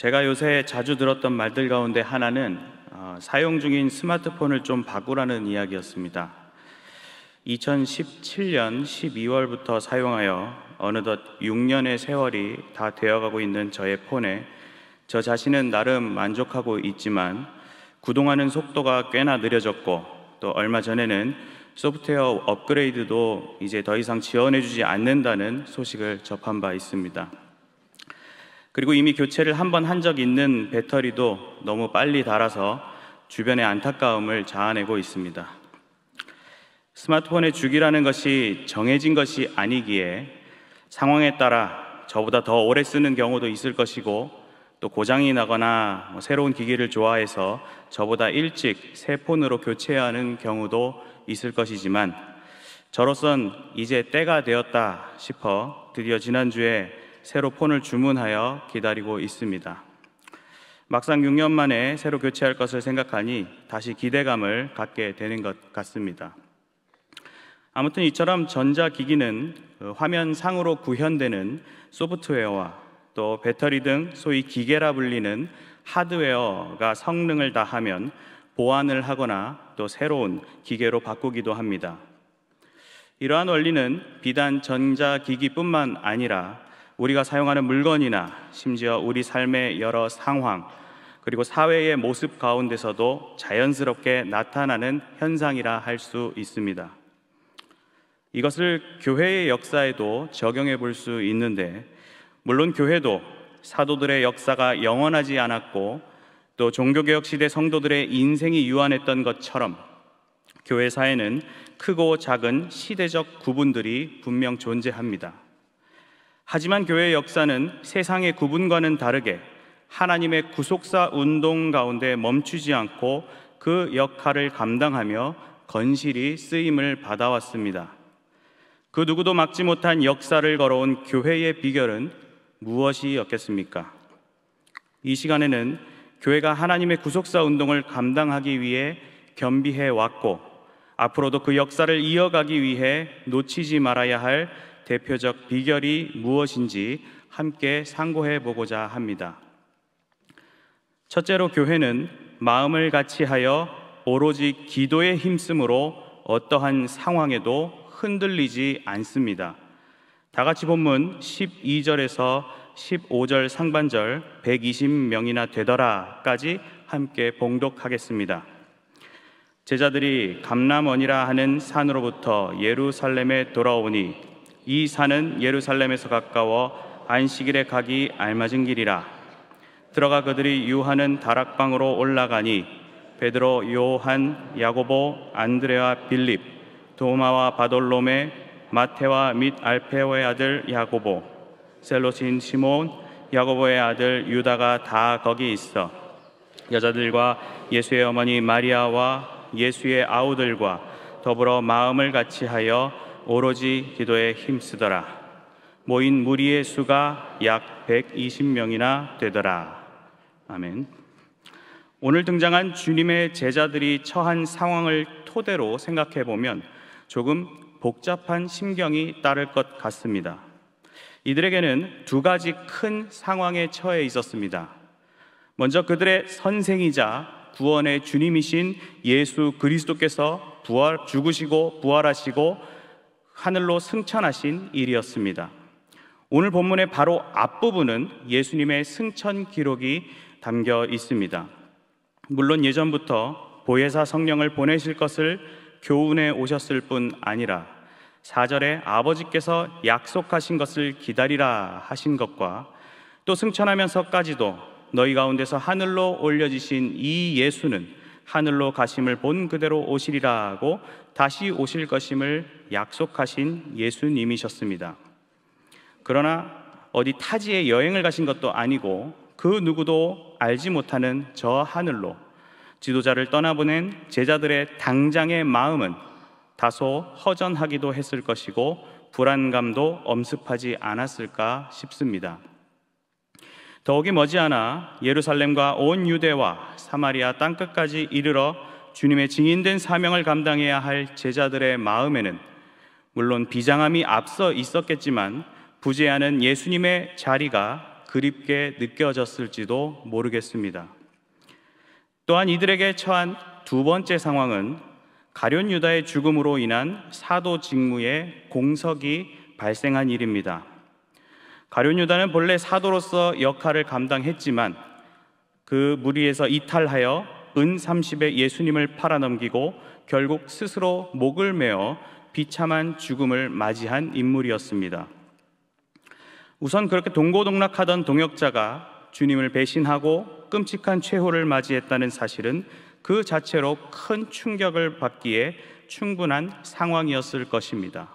제가 요새 자주 들었던 말들 가운데 하나는 사용 중인 스마트폰을 좀 바꾸라는 이야기였습니다. 2017년 12월부터 사용하여 어느덧 6년의 세월이 다 되어가고 있는 저의 폰에 저 자신은 나름 만족하고 있지만 구동하는 속도가 꽤나 느려졌고 또 얼마 전에는 소프트웨어 업그레이드도 이제 더 이상 지원해주지 않는다는 소식을 접한 바 있습니다. 그리고 이미 교체를 한번 한 적 있는 배터리도 너무 빨리 닳아서 주변의 안타까움을 자아내고 있습니다. 스마트폰의 주기라는 것이 정해진 것이 아니기에 상황에 따라 저보다 더 오래 쓰는 경우도 있을 것이고 또 고장이 나거나 새로운 기기를 좋아해서 저보다 일찍 새 폰으로 교체해야 하는 경우도 있을 것이지만 저로선 이제 때가 되었다 싶어 드디어 지난주에 새로 폰을 주문하여 기다리고 있습니다. 막상 6년 만에 새로 교체할 것을 생각하니 다시 기대감을 갖게 되는 것 같습니다. 아무튼 이처럼 전자기기는 화면상으로 구현되는 소프트웨어와 또 배터리 등 소위 기계라 불리는 하드웨어가 성능을 다하면 보완을 하거나 또 새로운 기계로 바꾸기도 합니다. 이러한 원리는 비단 전자기기뿐만 아니라 우리가 사용하는 물건이나 심지어 우리 삶의 여러 상황 그리고 사회의 모습 가운데서도 자연스럽게 나타나는 현상이라 할 수 있습니다. 이것을 교회의 역사에도 적용해 볼 수 있는데 물론 교회도 사도들의 역사가 영원하지 않았고 또 종교개혁 시대 성도들의 인생이 유한했던 것처럼 교회사에는 크고 작은 시대적 구분들이 분명 존재합니다. 하지만 교회의 역사는 세상의 구분과는 다르게 하나님의 구속사 운동 가운데 멈추지 않고 그 역할을 감당하며 건실히 쓰임을 받아왔습니다. 그 누구도 막지 못한 역사를 걸어온 교회의 비결은 무엇이었겠습니까? 이 시간에는 교회가 하나님의 구속사 운동을 감당하기 위해 겸비해 왔고 앞으로도 그 역사를 이어가기 위해 놓치지 말아야 할 대표적 비결이 무엇인지 함께 상고해 보고자 합니다. 첫째로 교회는 마음을 같이하여 오로지 기도에 힘쓰므로 어떠한 상황에도 흔들리지 않습니다. 다 같이 본문 12절에서 15절 상반절 120명이나 되더라까지 함께 봉독하겠습니다. 제자들이 감람원이라 하는 산으로부터 예루살렘에 돌아오니 이 산은 예루살렘에서 가까워 안식일에 가기 알맞은 길이라. 들어가 그들이 유하는 다락방으로 올라가니 베드로, 요한, 야고보, 안드레와 빌립, 도마와 바돌로메, 마테와 및 알페오의 아들 야고보, 셀로신 시몬, 야고보의 아들 유다가 다 거기 있어 여자들과 예수의 어머니 마리아와 예수의 아우들과 더불어 마음을 같이하여 오로지 기도에 힘쓰더라. 모인 무리의 수가 약 120명이나 되더라. 아멘. 오늘 등장한 주님의 제자들이 처한 상황을 토대로 생각해 보면 조금 복잡한 심경이 따를 것 같습니다. 이들에게는 두 가지 큰 상황에 처해 있었습니다. 먼저 그들의 선생이자 구원의 주님이신 예수 그리스도께서 죽으시고 부활하시고 하늘로 승천하신 일이었습니다. 오늘 본문의 바로 앞부분은 예수님의 승천 기록이 담겨 있습니다. 물론 예전부터 보혜사 성령을 보내실 것을 교훈해 오셨을 뿐 아니라 4절에 아버지께서 약속하신 것을 기다리라 하신 것과 또 승천하면서까지도 너희 가운데서 하늘로 올려지신 이 예수는 하늘로 가심을 본 그대로 오시리라고 다시 오실 것임을 약속하신 예수님이셨습니다. 그러나 어디 타지에 여행을 가신 것도 아니고 그 누구도 알지 못하는 저 하늘로 지도자를 떠나보낸 제자들의 당장의 마음은 다소 허전하기도 했을 것이고 불안감도 엄습하지 않았을까 싶습니다. 더욱이 머지않아 예루살렘과 온 유대와 사마리아 땅끝까지 이르러 주님의 증인된 사명을 감당해야 할 제자들의 마음에는 물론 비장함이 앞서 있었겠지만 부재하는 예수님의 자리가 그립게 느껴졌을지도 모르겠습니다. 또한 이들에게 처한 두 번째 상황은 가룟 유다의 죽음으로 인한 사도 직무의 공석이 발생한 일입니다. 가룟 유다는 본래 사도로서 역할을 감당했지만 그 무리에서 이탈하여 은 30에 예수님을 팔아넘기고 결국 스스로 목을 메어 비참한 죽음을 맞이한 인물이었습니다. 우선 그렇게 동고동락하던 동역자가 주님을 배신하고 끔찍한 최후를 맞이했다는 사실은 그 자체로 큰 충격을 받기에 충분한 상황이었을 것입니다.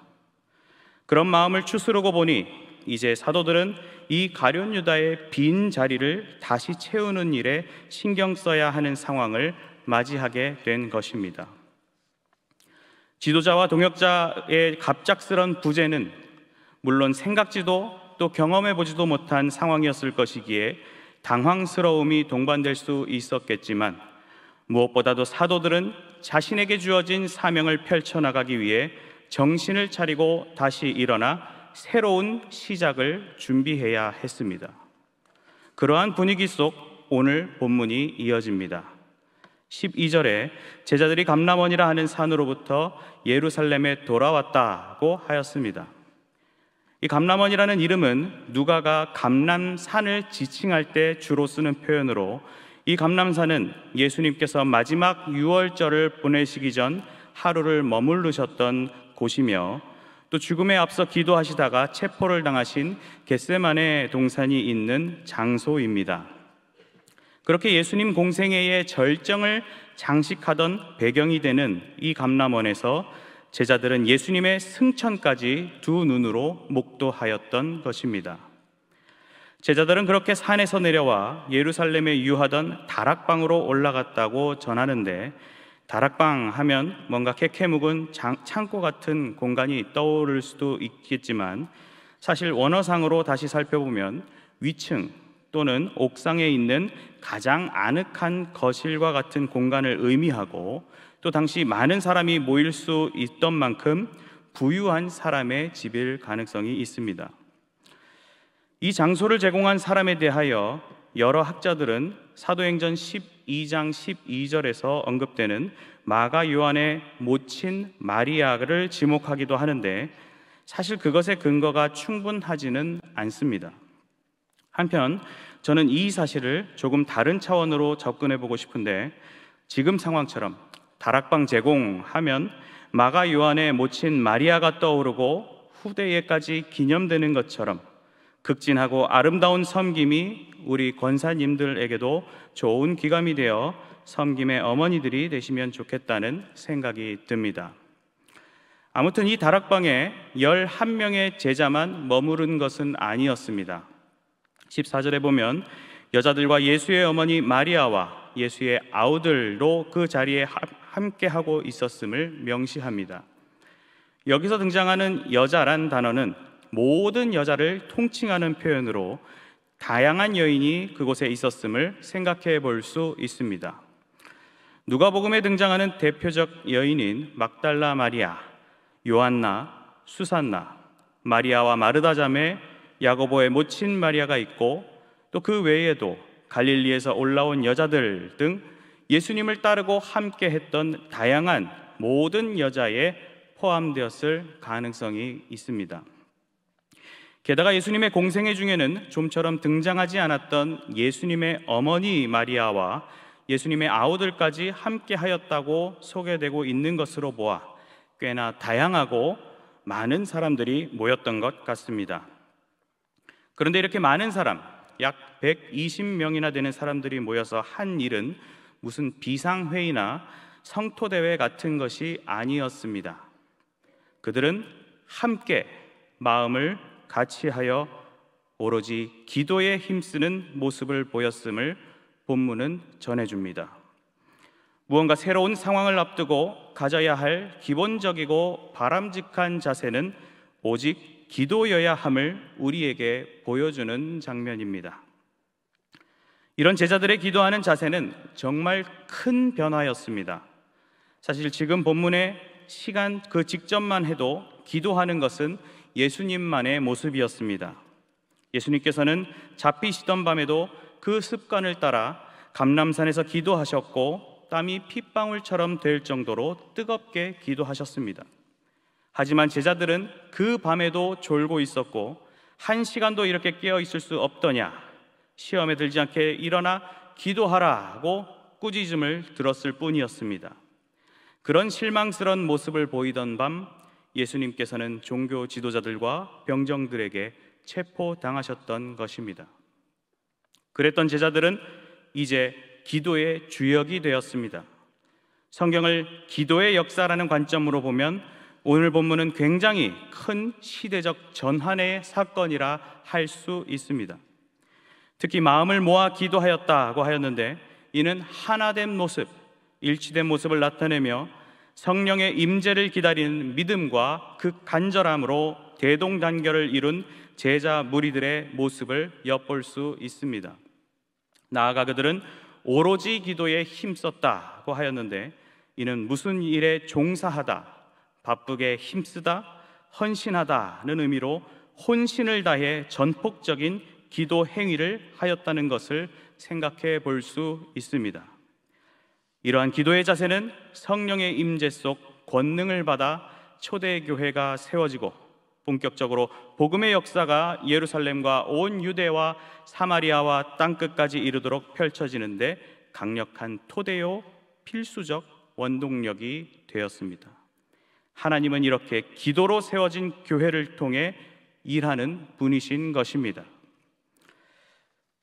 그런 마음을 추스르고 보니 이제 사도들은 이 가룟 유다의 빈 자리를 다시 채우는 일에 신경 써야 하는 상황을 맞이하게 된 것입니다. 지도자와 동역자의 갑작스런 부재는 물론 생각지도 또 경험해보지도 못한 상황이었을 것이기에 당황스러움이 동반될 수 있었겠지만 무엇보다도 사도들은 자신에게 주어진 사명을 펼쳐나가기 위해 정신을 차리고 다시 일어나 새로운 시작을 준비해야 했습니다. 그러한 분위기 속 오늘 본문이 이어집니다. 12절에 제자들이 감람원이라 하는 산으로부터 예루살렘에 돌아왔다고 하였습니다. 이 감람원이라는 이름은 누가가 감람산을 지칭할 때 주로 쓰는 표현으로 이 감람산은 예수님께서 마지막 유월절을 보내시기 전 하루를 머무르셨던 곳이며 또 죽음에 앞서 기도하시다가 체포를 당하신 겟세마네 동산이 있는 장소입니다. 그렇게 예수님 공생애의 절정을 장식하던 배경이 되는 이 감람원에서 제자들은 예수님의 승천까지 두 눈으로 목도하였던 것입니다. 제자들은 그렇게 산에서 내려와 예루살렘에 유하던 다락방으로 올라갔다고 전하는데, 다락방 하면 뭔가 캐캐묵은 창고 같은 공간이 떠오를 수도 있겠지만 사실 원어상으로 다시 살펴보면 위층 또는 옥상에 있는 가장 아늑한 거실과 같은 공간을 의미하고 또 당시 많은 사람이 모일 수 있던 만큼 부유한 사람의 집일 가능성이 있습니다. 이 장소를 제공한 사람에 대하여 여러 학자들은 사도행전 12장 12절에서 언급되는 마가 요한의 모친 마리아를 지목하기도 하는데 사실 그것의 근거가 충분하지는 않습니다. 한편 저는 이 사실을 조금 다른 차원으로 접근해 보고 싶은데, 지금 상황처럼 다락방 제공하면 마가 요한의 모친 마리아가 떠오르고 후대에까지 기념되는 것처럼 극진하고 아름다운 섬김이 우리 권사님들에게도 좋은 기감이 되어 섬김의 어머니들이 되시면 좋겠다는 생각이 듭니다. 아무튼 이 다락방에 11명의 제자만 머무른 것은 아니었습니다. 14절에 보면 여자들과 예수의 어머니 마리아와 예수의 아우들로 그 자리에 함께하고 있었음을 명시합니다. 여기서 등장하는 여자란 단어는 모든 여자를 통칭하는 표현으로 다양한 여인이 그곳에 있었음을 생각해 볼 수 있습니다. 누가복음에 등장하는 대표적 여인인 막달라 마리아, 요한나, 수산나, 마리아와 마르다 자매, 야고보의 모친 마리아가 있고 또 그 외에도 갈릴리에서 올라온 여자들 등 예수님을 따르고 함께 했던 다양한 모든 여자에 포함되었을 가능성이 있습니다. 게다가 예수님의 공생애 중에는 좀처럼 등장하지 않았던 예수님의 어머니 마리아와 예수님의 아우들까지 함께 하였다고 소개되고 있는 것으로 보아 꽤나 다양하고 많은 사람들이 모였던 것 같습니다. 그런데 이렇게 많은 사람, 약 120명이나 되는 사람들이 모여서 한 일은 무슨 비상회의나 성토대회 같은 것이 아니었습니다. 그들은 함께 마음을 같이 하여 오로지 기도에 힘쓰는 모습을 보였음을 본문은 전해줍니다. 무언가 새로운 상황을 앞두고 가져야 할 기본적이고 바람직한 자세는 오직 기도여야 함을 우리에게 보여주는 장면입니다. 이런 제자들의 기도하는 자세는 정말 큰 변화였습니다. 사실 지금 본문의 시간 그 직전만 해도 기도하는 것은 예수님만의 모습이었습니다. 예수님께서는 잡히시던 밤에도 그 습관을 따라 감람산에서 기도하셨고 땀이 핏방울처럼 될 정도로 뜨겁게 기도하셨습니다. 하지만 제자들은 그 밤에도 졸고 있었고 1시간도 이렇게 깨어 있을 수 없더냐, 시험에 들지 않게 일어나 기도하라고 꾸짖음을 들었을 뿐이었습니다. 그런 실망스러운 모습을 보이던 밤, 예수님께서는 종교 지도자들과 병정들에게 체포당하셨던 것입니다. 그랬던 제자들은 이제 기도의 주역이 되었습니다. 성경을 기도의 역사라는 관점으로 보면 오늘 본문은 굉장히 큰 시대적 전환의 사건이라 할 수 있습니다. 특히 마음을 모아 기도하였다고 하였는데, 이는 하나된 모습, 일치된 모습을 나타내며 성령의 임재를 기다리는 믿음과 그 간절함으로 대동단결을 이룬 제자 무리들의 모습을 엿볼 수 있습니다. 나아가 그들은 오로지 기도에 힘썼다고 하였는데, 이는 무슨 일에 종사하다, 바쁘게 힘쓰다, 헌신하다는 의미로 혼신을 다해 전폭적인 기도 행위를 하였다는 것을 생각해 볼 수 있습니다. 이러한 기도의 자세는 성령의 임재 속 권능을 받아 초대교회가 세워지고 본격적으로 복음의 역사가 예루살렘과 온 유대와 사마리아와 땅끝까지 이르도록 펼쳐지는데 강력한 토대요 필수적 원동력이 되었습니다. 하나님은 이렇게 기도로 세워진 교회를 통해 일하는 분이신 것입니다.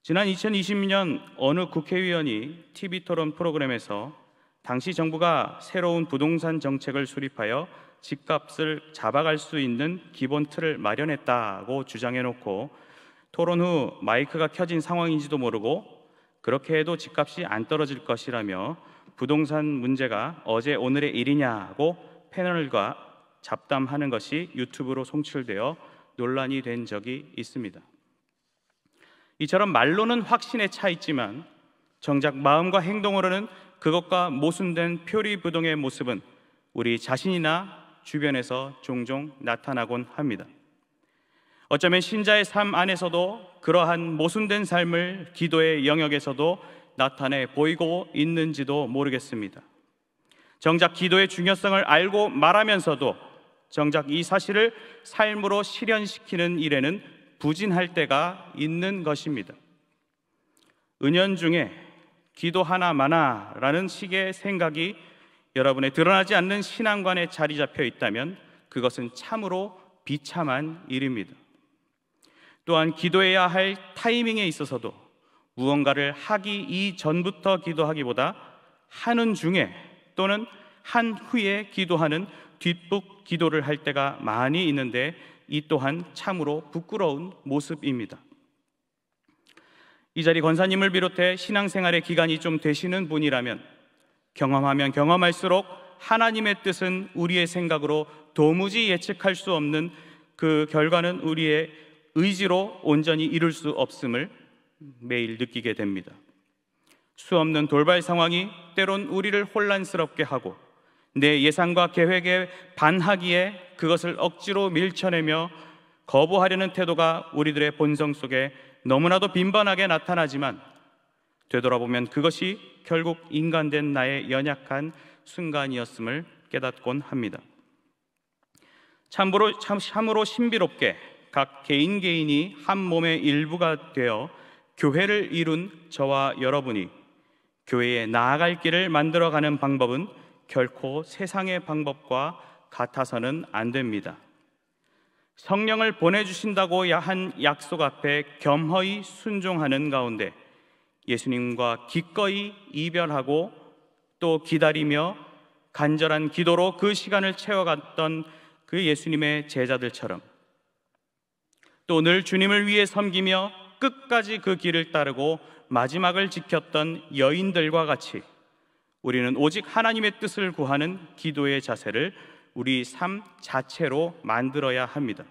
지난 2020년 어느 국회의원이 TV토론 프로그램에서 당시 정부가 새로운 부동산 정책을 수립하여 집값을 잡아갈 수 있는 기본 틀을 마련했다고 주장해놓고 토론 후 마이크가 켜진 상황인지도 모르고 그렇게 해도 집값이 안 떨어질 것이라며 부동산 문제가 어제 오늘의 일이냐고 패널과 잡담하는 것이 유튜브로 송출되어 논란이 된 적이 있습니다. 이처럼 말로는 확신에 차 있지만 정작 마음과 행동으로는 그것과 모순된 표리부동의 모습은 우리 자신이나 주변에서 종종 나타나곤 합니다. 어쩌면 신자의 삶 안에서도 그러한 모순된 삶을 기도의 영역에서도 나타내 보이고 있는지도 모르겠습니다. 정작 기도의 중요성을 알고 말하면서도 정작 이 사실을 삶으로 실현시키는 일에는 부진할 때가 있는 것입니다. 은연중에 기도 하나 마나라는 식의 생각이 여러분의 드러나지 않는 신앙관에 자리 잡혀 있다면 그것은 참으로 비참한 일입니다. 또한 기도해야 할 타이밍에 있어서도 무언가를 하기 이전부터 기도하기보다 하는 중에 또는 한 후에 기도하는 뒷북 기도를 할 때가 많이 있는데 이 또한 참으로 부끄러운 모습입니다. 이 자리 권사님을 비롯해 신앙생활의 기간이 좀 되시는 분이라면 경험하면 경험할수록 하나님의 뜻은 우리의 생각으로 도무지 예측할 수 없는 그 결과는 우리의 의지로 온전히 이룰 수 없음을 매일 느끼게 됩니다. 수없는 돌발 상황이 때론 우리를 혼란스럽게 하고 내 예상과 계획에 반하기에 그것을 억지로 밀쳐내며 거부하려는 태도가 우리들의 본성 속에 너무나도 빈번하게 나타나지만 되돌아보면 그것이 결국 인간된 나의 연약한 순간이었음을 깨닫곤 합니다. 참으로 신비롭게 각 개인이 한 몸의 일부가 되어 교회를 이룬 저와 여러분이 교회에 나아갈 길을 만들어가는 방법은 결코 세상의 방법과 같아서는 안 됩니다. 성령을 보내주신다고 한 약속 앞에 겸허히 순종하는 가운데 예수님과 기꺼이 이별하고 또 기다리며 간절한 기도로 그 시간을 채워갔던 그 예수님의 제자들처럼 또 늘 주님을 위해 섬기며 끝까지 그 길을 따르고 마지막을 지켰던 여인들과 같이 우리는 오직 하나님의 뜻을 구하는 기도의 자세를 우리 삶 자체로 만들어야 합니다.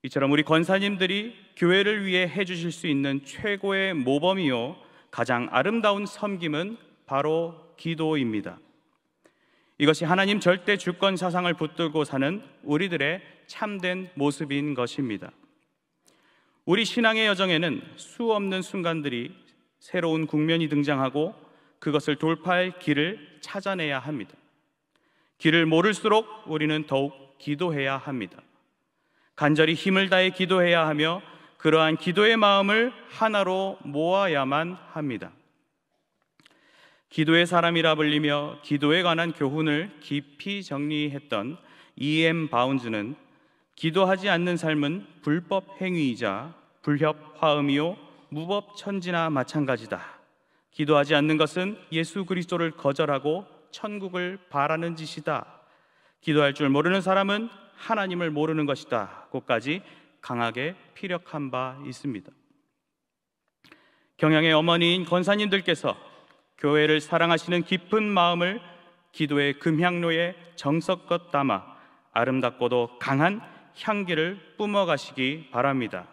이처럼 우리 권사님들이 교회를 위해 해주실 수 있는 최고의 모범이요 가장 아름다운 섬김은 바로 기도입니다. 이것이 하나님 절대 주권 사상을 붙들고 사는 우리들의 참된 모습인 것입니다. 우리 신앙의 여정에는 수없는 순간들이 새로운 국면이 등장하고 그것을 돌파할 길을 찾아내야 합니다. 길을 모를수록 우리는 더욱 기도해야 합니다. 간절히 힘을 다해 기도해야 하며 그러한 기도의 마음을 하나로 모아야만 합니다. 기도의 사람이라 불리며 기도에 관한 교훈을 깊이 정리했던 E.M. 바운즈는 기도하지 않는 삶은 불법 행위이자 불협 화음이요 무법 천지나 마찬가지다. 기도하지 않는 것은 예수 그리스도를 거절하고 천국을 바라는 짓이다. 기도할 줄 모르는 사람은 하나님을 모르는 것이다. 고까지 강하게 피력한 바 있습니다. 경양의 어머니인 권사님들께서 교회를 사랑하시는 깊은 마음을 기도의 금향로에 정성껏 담아 아름답고도 강한 향기를 뿜어가시기 바랍니다.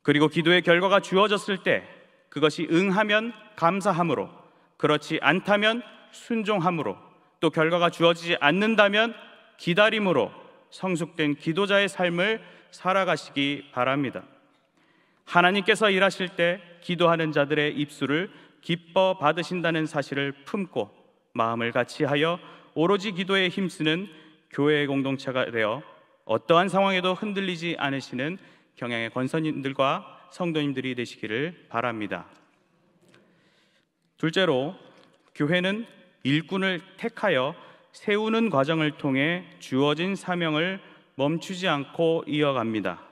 그리고 기도의 결과가 주어졌을 때 그것이 응하면 감사함으로, 그렇지 않다면 순종함으로, 또 결과가 주어지지 않는다면 기다림으로 성숙된 기도자의 삶을 살아가시기 바랍니다. 하나님께서 일하실 때 기도하는 자들의 입술을 기뻐 받으신다는 사실을 품고 마음을 같이하여 오로지 기도에 힘쓰는 교회의 공동체가 되어 어떠한 상황에도 흔들리지 않으시는 경양의 권사님들과 성도님들이 되시기를 바랍니다. 둘째로, 교회는 일꾼을 택하여 세우는 과정을 통해 주어진 사명을 멈추지 않고 이어갑니다.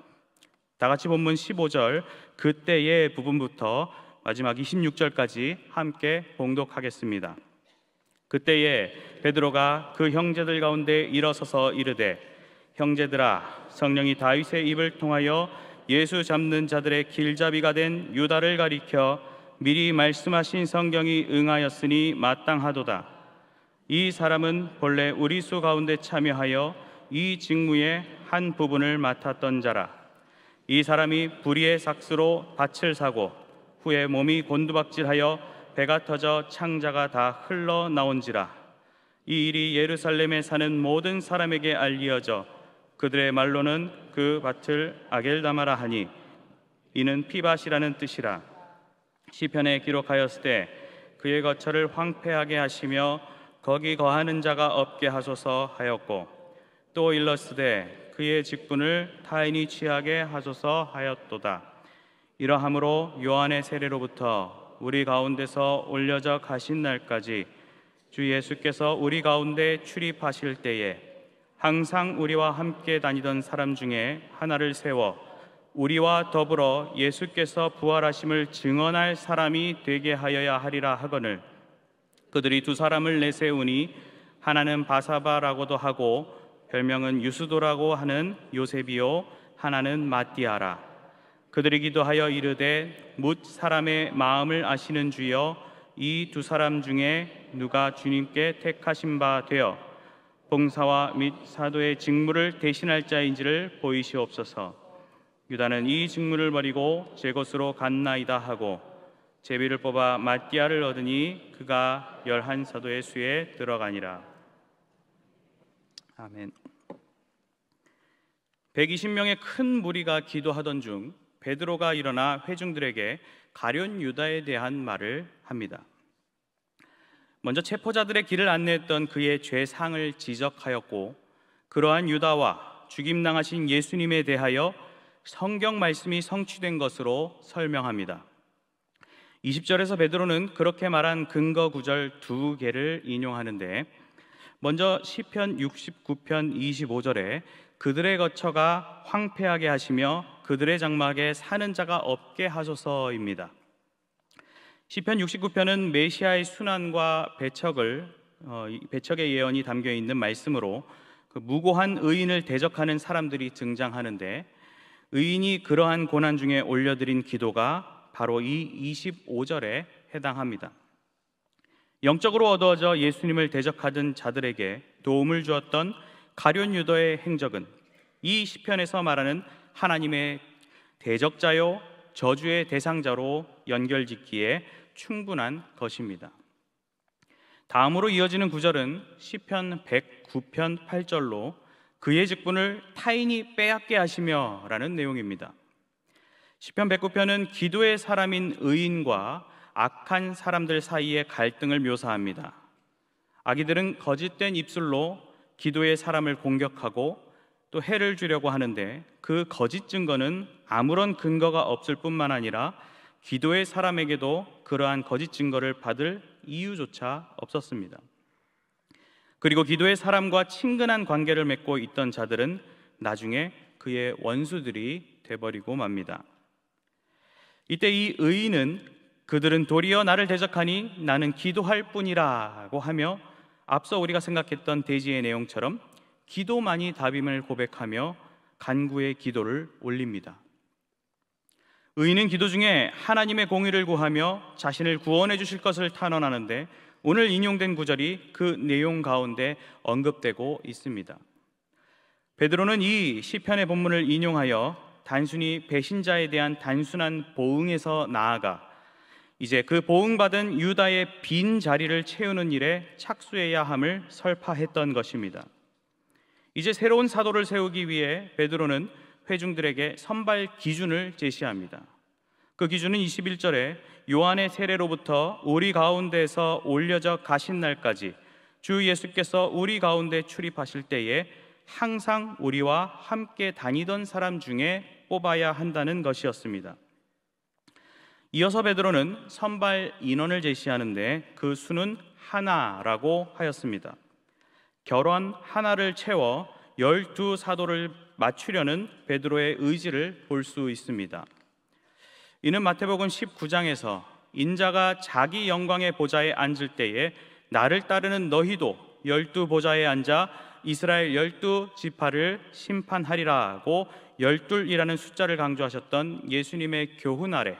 다 같이 본문 15절 그때의 부분부터 마지막 26절까지 함께 봉독하겠습니다. 그때에 베드로가 그 형제들 가운데 일어서서 이르되, 형제들아, 성령이 다윗의 입을 통하여 예수 잡는 자들의 길잡이가 된 유다를 가리켜 미리 말씀하신 성경이 응하였으니 마땅하도다. 이 사람은 본래 우리 수 가운데 참여하여 이 직무의 한 부분을 맡았던 자라. 이 사람이 불의의 삭스로 밭을 사고 후에 몸이 곤두박질하여 배가 터져 창자가 다 흘러나온지라. 이 일이 예루살렘에 사는 모든 사람에게 알리어져 그들의 말로는 그 밭을 아겔다마라 하니 이는 피밭이라는 뜻이라. 시편에 기록하였으되 그의 거처를 황폐하게 하시며 거기 거하는 자가 없게 하소서 하였고, 또 일렀으되 그의 직분을 타인이 취하게 하소서 하였도다. 이러함으로 요한의 세례로부터 우리 가운데서 올려져 가신 날까지 주 예수께서 우리 가운데 출입하실 때에 항상 우리와 함께 다니던 사람 중에 하나를 세워 우리와 더불어 예수께서 부활하심을 증언할 사람이 되게 하여야 하리라 하거늘, 그들이 두 사람을 내세우니 하나는 바사바라고도 하고 별명은 유스도라고 하는 요셉이요 하나는 마띠아라. 그들이 기도하여 이르되, 뭇 사람의 마음을 아시는 주여, 이 두 사람 중에 누가 주님께 택하신 바 되어 봉사와 및 사도의 직무를 대신할 자인지를 보이시옵소서. 유다는 이 직무를 버리고 제 곳으로 갔나이다 하고 제비를 뽑아 마띠아를 얻으니 그가 11 사도의 수에 들어가니라. 아멘. 120명의 큰 무리가 기도하던 중 베드로가 일어나 회중들에게 가룟 유다에 대한 말을 합니다. 먼저 체포자들의 길을 안내했던 그의 죄상을 지적하였고, 그러한 유다와 죽임당하신 예수님에 대하여 성경 말씀이 성취된 것으로 설명합니다. 20절에서 베드로는 그렇게 말한 근거 구절 2개를 인용하는데, 먼저 시편 69편 25절에 그들의 거처가 황폐하게 하시며 그들의 장막에 사는 자가 없게 하소서입니다. 시편 69편은 메시아의 순환과 배척의 예언이 담겨 있는 말씀으로 그 무고한 의인을 대적하는 사람들이 등장하는데, 의인이 그러한 고난 중에 올려드린 기도가 바로 이 25절에 해당합니다. 영적으로 어두워져 예수님을 대적하던 자들에게 도움을 주었던 가룟 유다의 행적은 이 시편에서 말하는 하나님의 대적자요 저주의 대상자로 연결짓기에 충분한 것입니다. 다음으로 이어지는 구절은 시편 109편 8절로 그의 직분을 타인이 빼앗게 하시며 라는 내용입니다. 시편 109편은 기도의 사람인 의인과 악한 사람들 사이의 갈등을 묘사합니다. 악이들은 거짓된 입술로 기도의 사람을 공격하고 또 해를 주려고 하는데, 그 거짓 증거는 아무런 근거가 없을 뿐만 아니라 기도의 사람에게도 그러한 거짓 증거를 받을 이유조차 없었습니다. 그리고 기도의 사람과 친근한 관계를 맺고 있던 자들은 나중에 그의 원수들이 돼버리고 맙니다. 이때 이 의인은 그들은 도리어 나를 대적하니 나는 기도할 뿐이라고 하며, 앞서 우리가 생각했던 대지의 내용처럼 기도만이 답임을 고백하며 간구의 기도를 올립니다. 의인은 기도 중에 하나님의 공의를 구하며 자신을 구원해 주실 것을 탄원하는데, 오늘 인용된 구절이 그 내용 가운데 언급되고 있습니다. 베드로는 이 시편의 본문을 인용하여 단순히 배신자에 대한 단순한 보응에서 나아가 이제 그 보응받은 유다의 빈 자리를 채우는 일에 착수해야 함을 설파했던 것입니다. 이제 새로운 사도를 세우기 위해 베드로는 회중들에게 선발 기준을 제시합니다. 그 기준은 21절에 요한의 세례로부터 우리 가운데서 올려져 가신 날까지 주 예수께서 우리 가운데 출입하실 때에 항상 우리와 함께 다니던 사람 중에 뽑아야 한다는 것이었습니다. 이어서 베드로는 선발 인원을 제시하는데 그 수는 하나라고 하였습니다. 결혼 하나를 채워 12사도를 맞추려는 베드로의 의지를 볼 수 있습니다. 이는 마태복음 19장에서 인자가 자기 영광의 보좌에 앉을 때에 나를 따르는 너희도 12보좌에 앉아 이스라엘 12지파를 심판하리라고 12이라는 숫자를 강조하셨던 예수님의 교훈 아래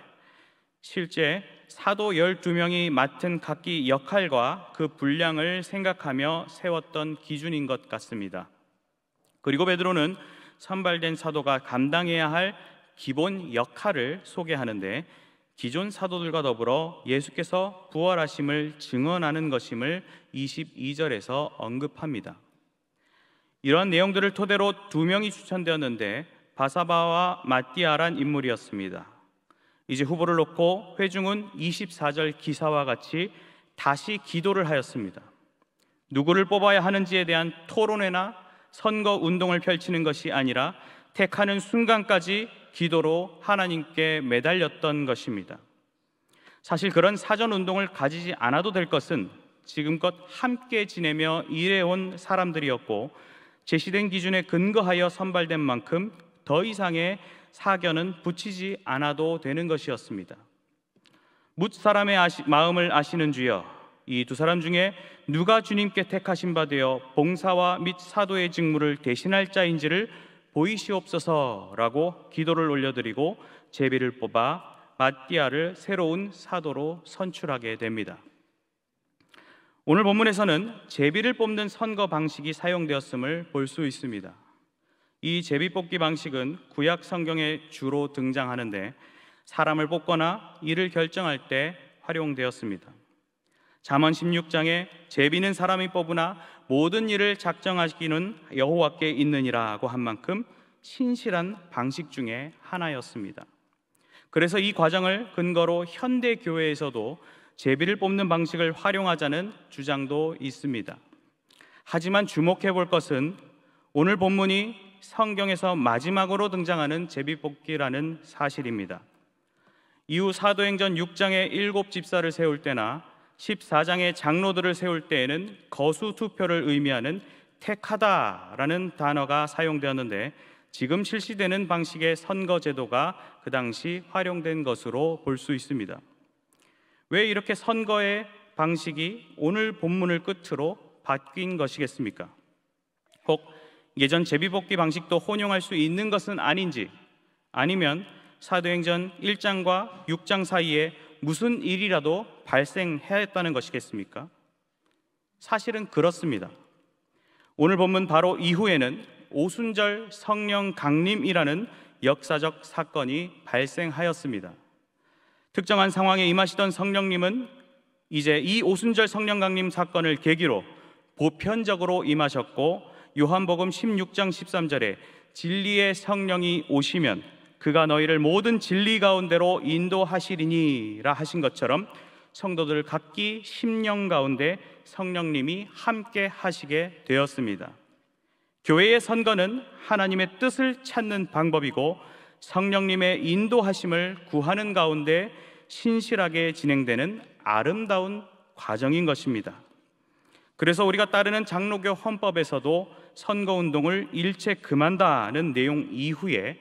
실제 사도 12명이 맡은 각기 역할과 그 분량을 생각하며 세웠던 기준인 것 같습니다. 그리고 베드로는 선발된 사도가 감당해야 할 기본 역할을 소개하는데, 기존 사도들과 더불어 예수께서 부활하심을 증언하는 것임을 22절에서 언급합니다. 이러한 내용들을 토대로 2명이 추천되었는데 바사바와 마띠아란 인물이었습니다. 이제 후보를 놓고 회중은 24절 기사와 같이 다시 기도를 하였습니다. 누구를 뽑아야 하는지에 대한 토론회나 선거 운동을 펼치는 것이 아니라 택하는 순간까지 기도로 하나님께 매달렸던 것입니다. 사실 그런 사전 운동을 가지지 않아도 될 것은 지금껏 함께 지내며 일해온 사람들이었고, 제시된 기준에 근거하여 선발된 만큼 더 이상의 사견은 붙이지 않아도 되는 것이었습니다. 뭇 사람의 마음을 아시는 주여, 이 두 사람 중에 누가 주님께 택하신 바 되어 봉사와 및 사도의 직무를 대신할 자인지를 보이시옵소서라고 기도를 올려드리고 제비를 뽑아 마띠아를 새로운 사도로 선출하게 됩니다. 오늘 본문에서는 제비를 뽑는 선거 방식이 사용되었음을 볼 수 있습니다. 이 제비 뽑기 방식은 구약 성경에 주로 등장하는데 사람을 뽑거나 일을 결정할 때 활용되었습니다. 잠언 16장에 제비는 사람이 뽑으나 모든 일을 작정하시기는 여호와께 있느니라고 한 만큼 신실한 방식 중에 하나였습니다. 그래서 이 과정을 근거로 현대 교회에서도 제비를 뽑는 방식을 활용하자는 주장도 있습니다. 하지만 주목해 볼 것은 오늘 본문이 성경에서 마지막으로 등장하는 제비 뽑기라는 사실입니다. 이후 사도행전 6장에 7집사를 세울 때나 14장의 장로들을 세울 때에는 거수 투표를 의미하는 택하다라는 단어가 사용되었는데, 지금 실시되는 방식의 선거 제도가 그 당시 활용된 것으로 볼 수 있습니다. 왜 이렇게 선거의 방식이 오늘 본문을 끝으로 바뀐 것이겠습니까? 혹 예전 제비뽑기 방식도 혼용할 수 있는 것은 아닌지, 아니면 사도행전 1장과 6장 사이에 무슨 일이라도 발생했다는 것이겠습니까? 사실은 그렇습니다. 오늘 본문 바로 이후에는 오순절 성령 강림이라는 역사적 사건이 발생하였습니다. 특정한 상황에 임하시던 성령님은 이제 이 오순절 성령 강림 사건을 계기로 보편적으로 임하셨고, 요한복음 16장 13절에 진리의 성령이 오시면 그가 너희를 모든 진리 가운데로 인도하시리니라 하신 것처럼 성도들 각기 심령 가운데 성령님이 함께 하시게 되었습니다. 교회의 선거는 하나님의 뜻을 찾는 방법이고 성령님의 인도하심을 구하는 가운데 신실하게 진행되는 아름다운 과정인 것입니다. 그래서 우리가 따르는 장로교 헌법에서도 선거운동을 일체 금한다는 내용 이후에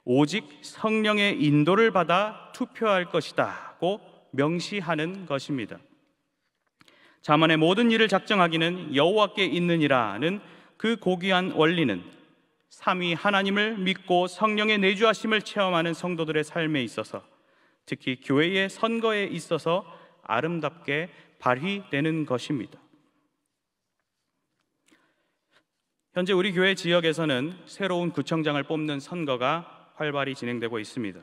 오직 성령의 인도를 받아 투표할 것이다고 명시하는 것입니다. 잠언의 모든 일을 작정하기는 여호와께 있느니라는 그 고귀한 원리는 삼위 하나님을 믿고 성령의 내주하심을 체험하는 성도들의 삶에 있어서, 특히 교회의 선거에 있어서 아름답게 발휘되는 것입니다. 현재 우리 교회 지역에서는 새로운 구청장을 뽑는 선거가 활발히 진행되고 있습니다.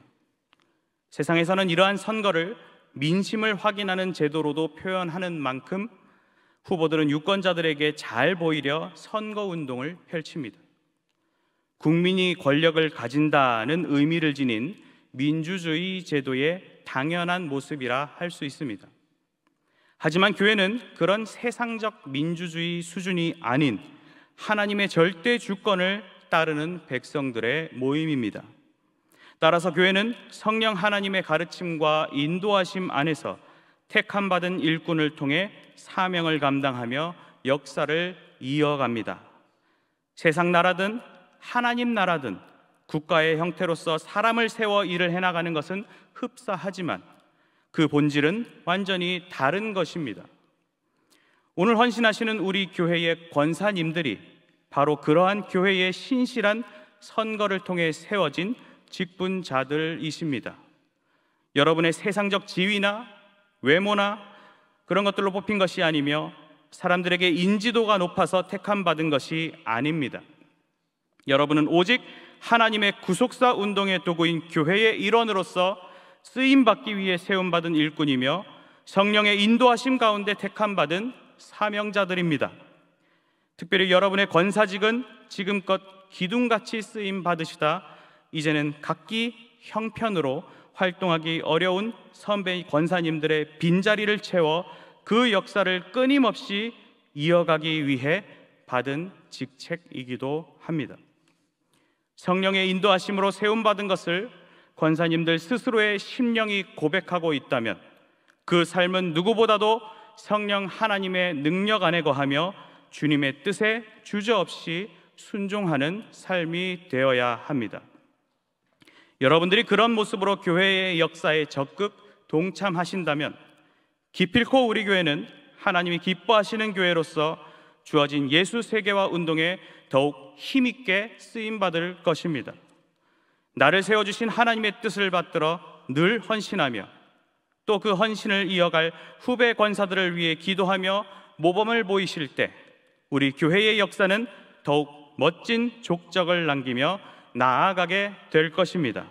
세상에서는 이러한 선거를 민심을 확인하는 제도로도 표현하는 만큼 후보들은 유권자들에게 잘 보이려 선거운동을 펼칩니다. 국민이 권력을 가진다는 의미를 지닌 민주주의 제도의 당연한 모습이라 할 수 있습니다. 하지만 교회는 그런 세상적 민주주의 수준이 아닌 하나님의 절대 주권을 따르는 백성들의 모임입니다. 따라서 교회는 성령 하나님의 가르침과 인도하심 안에서 택함받은 일꾼을 통해 사명을 감당하며 역사를 이어갑니다. 세상 나라든 하나님 나라든 국가의 형태로서 사람을 세워 일을 해나가는 것은 흡사하지만 그 본질은 완전히 다른 것입니다. 오늘 헌신하시는 우리 교회의 권사님들이 바로 그러한 교회의 신실한 선거를 통해 세워진 직분자들이십니다. 여러분의 세상적 지위나 외모나 그런 것들로 뽑힌 것이 아니며 사람들에게 인지도가 높아서 택함받은 것이 아닙니다. 여러분은 오직 하나님의 구속사 운동의 도구인 교회의 일원으로서 쓰임받기 위해 세움받은 일꾼이며 성령의 인도하심 가운데 택함받은 사명자들입니다. 특별히 여러분의 권사직은 지금껏 기둥같이 쓰임받으시다 이제는 각기 형편으로 활동하기 어려운 선배 권사님들의 빈자리를 채워 그 역사를 끊임없이 이어가기 위해 받은 직책이기도 합니다. 성령의 인도하심으로 세움받은 것을 권사님들 스스로의 심령이 고백하고 있다면 그 삶은 누구보다도 성령 하나님의 능력 안에 거하며 주님의 뜻에 주저없이 순종하는 삶이 되어야 합니다. 여러분들이 그런 모습으로 교회의 역사에 적극 동참하신다면 기필코 우리 교회는 하나님이 기뻐하시는 교회로서 주어진 예수 세계화 운동에 더욱 힘있게 쓰임받을 것입니다. 나를 세워주신 하나님의 뜻을 받들어 늘 헌신하며 또 그 헌신을 이어갈 후배 권사들을 위해 기도하며 모범을 보이실 때 우리 교회의 역사는 더욱 멋진 족적을 남기며 나아가게 될 것입니다.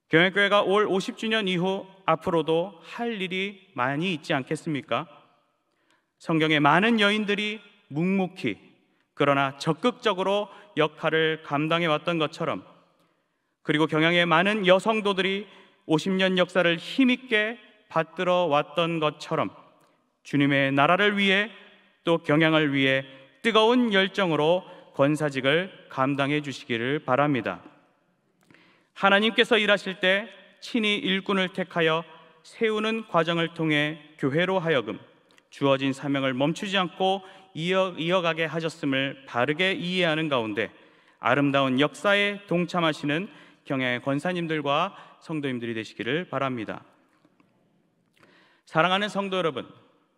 경영교회가 올 50주년 이후 앞으로도 할 일이 많이 있지 않겠습니까? 성경의 많은 여인들이 묵묵히 그러나 적극적으로 역할을 감당해 왔던 것처럼, 그리고 경영의 많은 여성도들이 50년 역사를 힘있게 받들어 왔던 것처럼 주님의 나라를 위해 또 경영을 위해 뜨거운 열정으로 권사직을 감당해 주시기를 바랍니다. 하나님께서 일하실 때 친히 일꾼을 택하여 세우는 과정을 통해 교회로 하여금 주어진 사명을 멈추지 않고 이어가게 하셨음을 바르게 이해하는 가운데 아름다운 역사에 동참하시는 경영의 권사님들과 성도님들이 되시기를 바랍니다. 사랑하는 성도 여러분,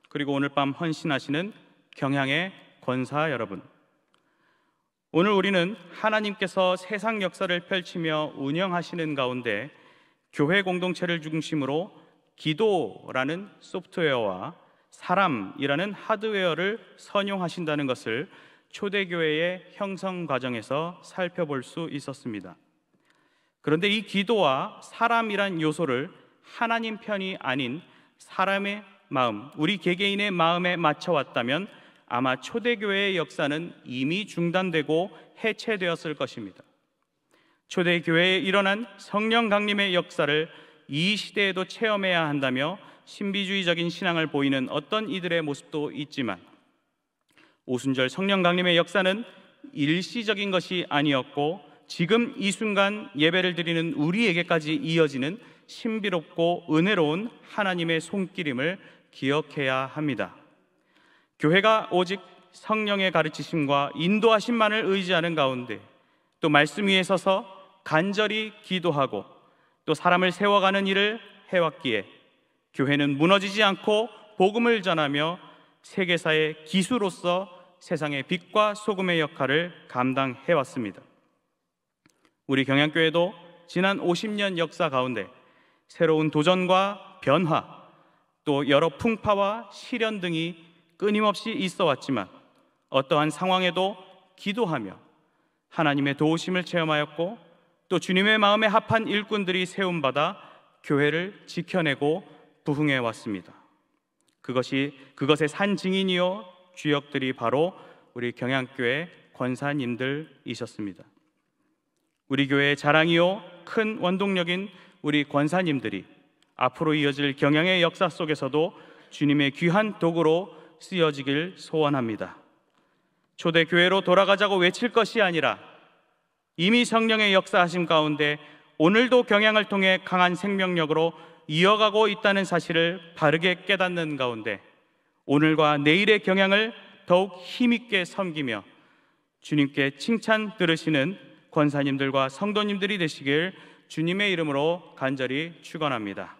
그리고 오늘 밤 헌신하시는 경향의 권사 여러분, 오늘 우리는 하나님께서 세상 역사를 펼치며 운영하시는 가운데 교회 공동체를 중심으로 기도라는 소프트웨어와 사람이라는 하드웨어를 선용하신다는 것을 초대교회의 형성 과정에서 살펴볼 수 있었습니다. 그런데 이 기도와 사람이란 요소를 하나님 편이 아닌 사람의 마음, 우리 개개인의 마음에 맞춰왔다면 아마 초대교회의 역사는 이미 중단되고 해체되었을 것입니다. 초대교회에 일어난 성령 강림의 역사를 이 시대에도 체험해야 한다며 신비주의적인 신앙을 보이는 어떤 이들의 모습도 있지만, 오순절 성령 강림의 역사는 일시적인 것이 아니었고 지금 이 순간 예배를 드리는 우리에게까지 이어지는 신비롭고 은혜로운 하나님의 손길임을 기억해야 합니다. 교회가 오직 성령의 가르치심과 인도하심만을 의지하는 가운데 또 말씀 위에 서서 간절히 기도하고 또 사람을 세워가는 일을 해왔기에 교회는 무너지지 않고 복음을 전하며 세계사의 기수로서 세상의 빛과 소금의 역할을 감당해왔습니다. 우리 경양교회도 지난 50년 역사 가운데 새로운 도전과 변화, 또 여러 풍파와 시련 등이 끊임없이 있어 왔지만 어떠한 상황에도 기도하며 하나님의 도우심을 체험하였고 또 주님의 마음에 합한 일꾼들이 세움받아 교회를 지켜내고 부흥해 왔습니다. 그것의 산 증인이요 주역들이 바로 우리 경양교회 권사님들이셨습니다. 우리 교회의 자랑이요 큰 원동력인 우리 권사님들이 앞으로 이어질 경양의 역사 속에서도 주님의 귀한 도구로 쓰여지길 소원합니다. 초대교회로 돌아가자고 외칠 것이 아니라 이미 성령의 역사하심 가운데 오늘도 경양을 통해 강한 생명력으로 이어가고 있다는 사실을 바르게 깨닫는 가운데 오늘과 내일의 경양을 더욱 힘있게 섬기며 주님께 칭찬 들으시는 권사님들과 성도님들이 되시길 주님의 이름으로 간절히 축원합니다.